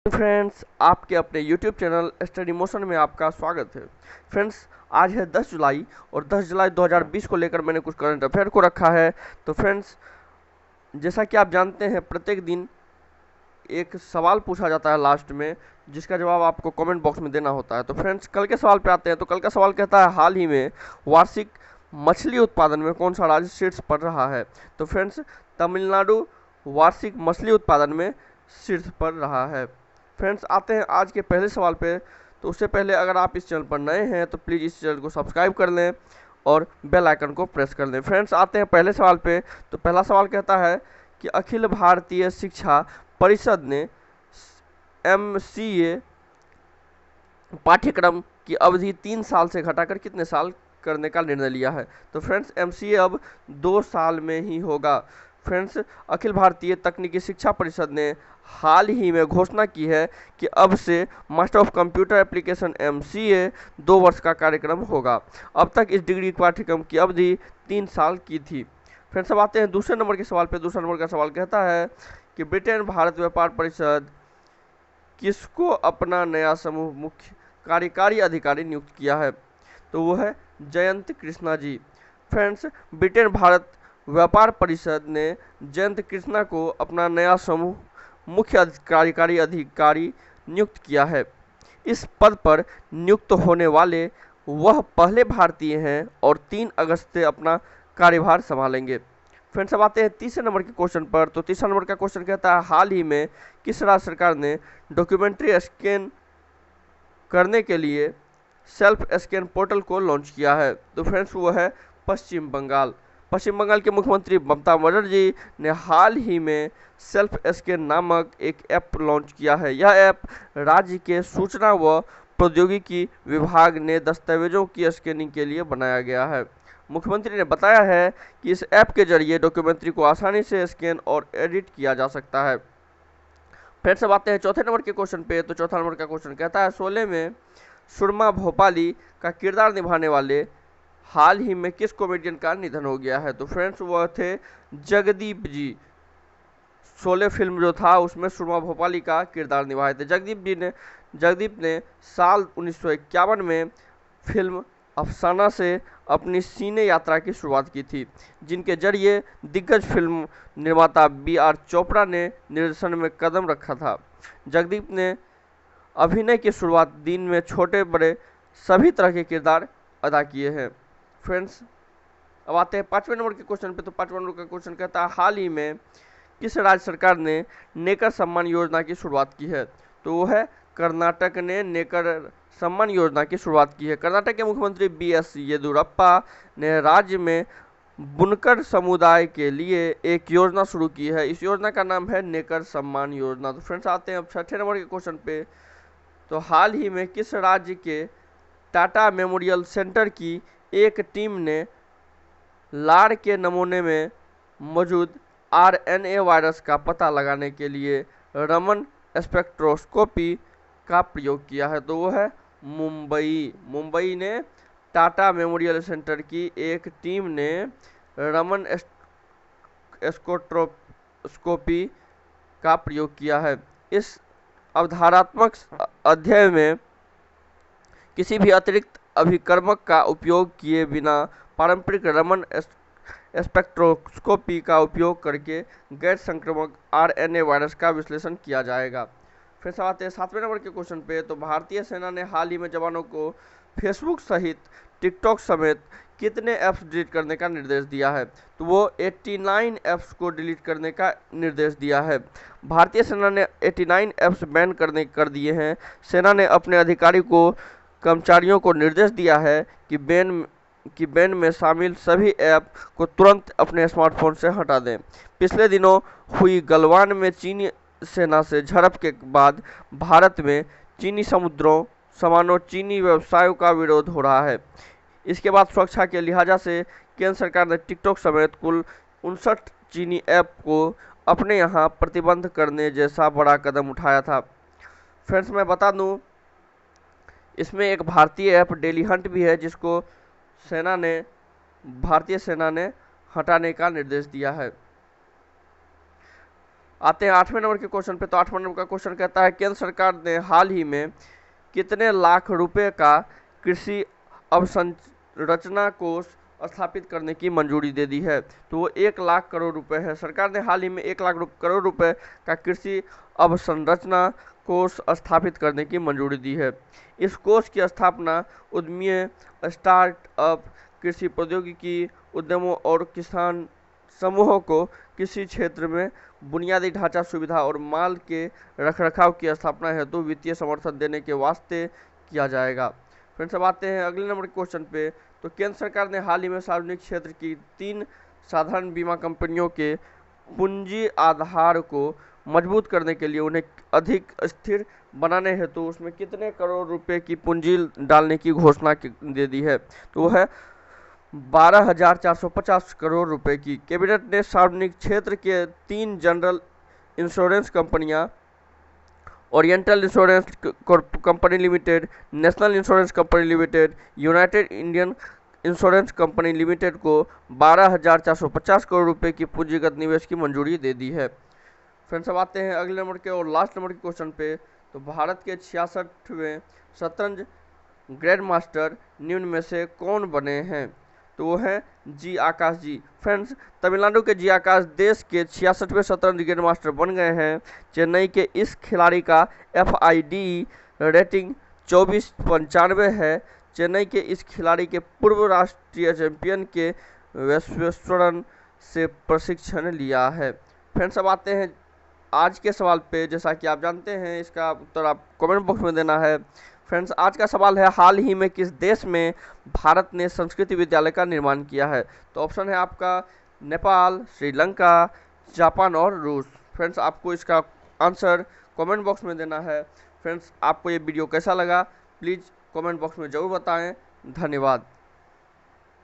Friends, आपके अपने YouTube channel study motion में आपका स्वागत है। फ्रेंड्स, आज है 10 जुलाई और 10 जुलाई 2020 को लेकर मैंने कुछ करंट अफेयर को रखा है। तो फ्रेंड्स, जैसा कि आप जानते हैं, प्रत्येक दिन एक सवाल पूछा जाता है लास्ट में, जिसका जवाब आपको कमेंट बॉक्स में देना होता है। तो फ्रेंड्स, कल के सवाल पे आते हैं। तो कल का सवाल कहता है, हाल ही में वार्षिक मछली उत्पादन में कौन सा राज्य शीर्ष पर रहा है? तो फ्रेंड्स, तमिलनाडु वार्षिक मछली उत्पादन में शीर्ष पर रहा है। फ्रेंड्स, आते हैं आज के पहले सवाल पे। तो उससे पहले अगर आप इस चैनल पर नए हैं तो प्लीज़ इस चैनल को सब्सक्राइब कर लें और बेल आइकन को प्रेस कर लें। फ्रेंड्स, आते हैं पहले सवाल पे। तो पहला सवाल कहता है कि अखिल भारतीय शिक्षा परिषद ने MCA पाठ्यक्रम की अवधि 3 साल से घटाकर कितने साल करने का निर्णय लिया है? तो फ्रेंड्स, MCA अब 2 साल में ही होगा। फ्रेंड्स, अखिल भारतीय तकनीकी शिक्षा परिषद ने हाल ही में घोषणा की है कि अब से master of computer application MCA 2 वर्ष का कार्यक्रम होगा। अब तक इस डिग्री पाठ्यक्रम की अवधि 3 साल की थी। फ्रेंड्स, अब आते हैं दूसरे नंबर के सवाल पे। दूसरा नंबर का सवाल कहता है कि ब्रिटेन भारत व्यापार परिषद किसको अपना नया समूह मुख्य कार्यकारी अधिकारी नियुक्त किया है? तो वो है जयंत कृष्णा जी। फ्रेंड्स, ब्रिटेन भारत व्यापार परिषद ने जयंत कृष्णा को अपना नया समूह मुख्य कार्यकारी अधिकारी नियुक्त किया है। इस पद पर नियुक्त होने वाले वह पहले भारतीय हैं और 3 अगस्त से अपना कार्यभार संभालेंगे। फ्रेंड्स, अब आते हैं तीसरे नंबर के क्वेश्चन पर। तो तीसरा नंबर का क्वेश्चन कहता है, हाल ही में किस राज्य सरकार ने डॉक्यूमेंट्री स्कैन करने के लिए सेल्फ स्कैन पोर्टल को लॉन्च किया है? तो फ्रेंड्स, वो है पश्चिम बंगाल। पश्चिम बंगाल के मुख्यमंत्री ममता बनर्जी ने हाल ही में सेल्फ स्कैन नामक एक ऐप लॉन्च किया है। यह ऐप राज्य के सूचना व प्रौद्योगिकी विभाग ने दस्तावेजों की स्कैनिंग के लिए बनाया गया है। मुख्यमंत्री ने बताया है कि इस ऐप के जरिए डॉक्यूमेंट्री को आसानी से स्कैन और एडिट किया जा सकता है। फिर से आते हैं चौथे नंबर के क्वेश्चन पे। तो चौथा नंबर का क्वेश्चन कहता है, शोले में सुरमा भोपाली का किरदार निभाने वाले हाल ही में किस कॉमेडियन का निधन हो गया है? तो फ्रेंड्स, वह थे जगदीप जी। शोले फिल्म जो था उसमें सुरमा भोपाली का किरदार निभाए थे जगदीप ने साल 1951 में फिल्म अफसाना से अपनी सिने यात्रा की शुरुआत की थी, जिनके जरिए दिग्गज फिल्म निर्माता BR चोपड़ा ने निर्देशन में कदम रखा था। जगदीप ने अभिनय की शुरुआत दिन में छोटे बड़े सभी तरह के किरदार अदा किए हैं। फ्रेंड्स, अब आते हैं 5वें नंबर के क्वेश्चन पे। तो 5वां नंबर का क्वेश्चन कहता है, हाल ही में किस राज्य सरकार ने नेकर सम्मान योजना की शुरुआत की है? तो वो है कर्नाटक ने नेकर सम्मान योजना की शुरुआत की है। कर्नाटक के मुख्यमंत्री BS येदियुरप्पा ने राज्य में बुनकर समुदाय के लिए एक योजना शुरू की है। इस योजना का नाम है नेकर सम्मान योजना। तो फ्रेंड्स, आते हैं अब 6ठे नंबर के क्वेश्चन पे। तो हाल ही में किस राज्य के टाटा मेमोरियल सेंटर की एक टीम ने लार के नमूने में मौजूद RNA वायरस का पता लगाने के लिए रमन स्पेक्ट्रोस्कोपी का प्रयोग किया है? तो वो है मुंबई ने टाटा मेमोरियल सेंटर की एक टीम ने रमन स्पेक्ट्रोस्कोपी का प्रयोग किया है। इस अवधारणात्मक अध्ययन में किसी भी अतिरिक्त अभिकर्मक का उपयोग किए बिना पारंपरिक रमन स्पेक्ट्रोस्कोपी का उपयोग करके गैर संक्रामक RNA वायरस का विश्लेषण किया जाएगा। फिर से आते हैं 7वें नंबर के क्वेश्चन पे। तो भारतीय सेना ने हाल ही में जवानों को फेसबुक सहित टिकटॉक समेत कितने ऐप्स डिलीट करने का निर्देश दिया है? तो वो 89 ऐप्स को डिलीट करने का निर्देश दिया है। भारतीय सेना ने 89 ऐप्स बैन कर दिए हैं। सेना ने अपने अधिकारी को कर्मचारियों को निर्देश दिया है कि बैन में शामिल सभी ऐप को तुरंत अपने स्मार्टफोन से हटा दें। पिछले दिनों हुई गलवान में चीनी सेना से झड़प के बाद भारत में चीनी समुद्रों सामानों चीनी व्यवसायों का विरोध हो रहा है। इसके बाद सुरक्षा के लिहाजा से केंद्र सरकार ने टिकटॉक समेत कुल 59 चीनी ऐप को अपने यहाँ प्रतिबंध करने जैसा बड़ा कदम उठाया था। फ्रेंड्स, मैं बता दूं, इसमें एक भारतीय ऐप डेली हंट भी है, जिसको भारतीय सेना ने हटाने का निर्देश दिया है। आते हैं 8वें नंबर के क्वेश्चन पे। तो 8वां नंबर का क्वेश्चन कहता है केंद्र सरकार ने हाल ही में कितने लाख रुपए का कृषि अवसंरचना कोष स्थापित करने की मंजूरी दे दी है। तो वो 1 लाख करोड़ रुपए है। सरकार ने हाल ही में 1 लाख करोड़ रुपए का कृषि अवसंरचना कोष स्थापित करने की मंजूरी दी है। इस कोष की स्थापना उद्यमी, स्टार्टअप, कृषि प्रौद्योगिकी उद्यमों और किसान समूहों को कृषि क्षेत्र में बुनियादी ढांचा सुविधा और माल के रखरखाव की स्थापना हेतु वित्तीय समर्थन देने के वास्ते किया जाएगा। फ्रेंड्स अब आते हैं अगले नंबर के क्वेश्चन पे। तो केंद्र सरकार ने हाल ही में सार्वजनिक क्षेत्र की 3 साधारण बीमा कंपनियों के पूंजी आधार को मजबूत करने के लिए उन्हें अधिक स्थिर बनाने हेतु उसमें कितने करोड़ रुपए की पूंजी डालने की घोषणा दे दी है। तो वो है 12,450 करोड़ रुपए की। कैबिनेट ने सार्वजनिक क्षेत्र के 3 जनरल इंश्योरेंस कंपनियां oriental insurance company limited, national insurance company limited, United Indian insurance company limited को 12,450 करोड़ रुपए की पूंजीगत निवेश की मंजूरी दे दी है। फ्रेंड्स अब आते हैं अगले नंबर के और लास्ट नंबर के क्वेश्चन पे। तो भारत के 66वें शतरंज ग्रैंड मास्टर निम्न में से कौन बने हैं। तो वो है जी आकाश जी। फ्रेंड्स तमिलनाडु के जी आकाश देश के 66वें शतरंज ग्रैंड मास्टर बन गए हैं। चेन्नई के इस खिलाड़ी का FIDE रेटिंग 2495 है। चेन्नई के इस खिलाड़ी के पूर्व राष्ट्रीय चैंपियन के विश्वेश्वरन से प्रशिक्षण लिया है। फ्रेंड्स अब आते हैं आज के सवाल पे। जैसा कि आप जानते हैं इसका उत्तर आप कमेंट बॉक्स में देना है। फ्रेंड्स आज का सवाल है हाल ही में किस देश में भारत ने संस्कृति विद्यालय का निर्माण किया है। तो ऑप्शन है आपका नेपाल, श्रीलंका, जापान और रूस। फ्रेंड्स आपको इसका आंसर कमेंट बॉक्स में देना है। फ्रेंड्स आपको ये वीडियो कैसा लगा प्लीज़ कमेंट बॉक्स में ज़रूर बताएं। धन्यवाद।